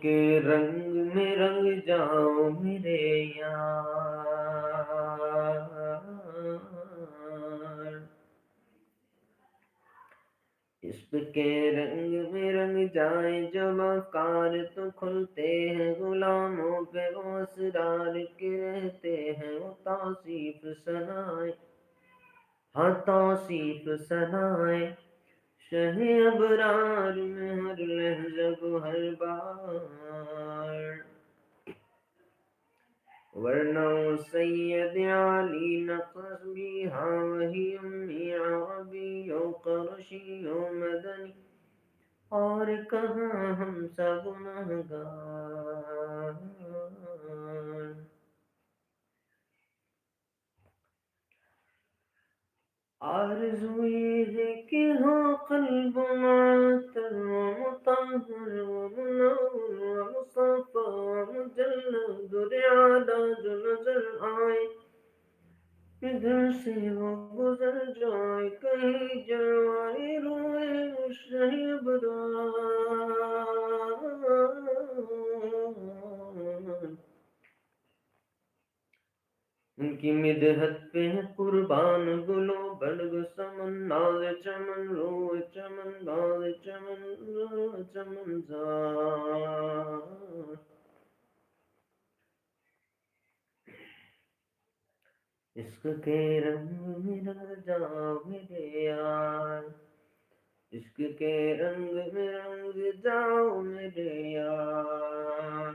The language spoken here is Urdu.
کے رنگ میں رنگ جاؤ میرے یار، عشق کے رنگ میں رنگ جائیں جب افکار تو کھلتے ہیں غلاموں پہ وہ اسرار کے رہتے ہیں وہ توصیف سنائے، ہاں توصیف سنائے شہ ابرار میں ہر لہجہ کو ہر بار، ورنہ وہ سید علی نقص بھی ہاں وہی امی عربی و قرشی و مدنی، اور کہاں ہم سب گنہگار، آرزو یہ ہے کہ ہو قلب معطر و مطہر و منور و مصفى و مجلد اعلیٰ جو نظر آئے، ادھر سے وہ گزر جائے کہیں جلوائے روئے شہ ابرار، ان کی مدحت پہ ہے قربان گلو برگ سمن ناز چمن رو چمن باز چمن رو چمن زار، عشق کے رنگ میں رنگ جاؤ میرے یار، عشق کے رنگ میں رنگ جاؤ میرے یار،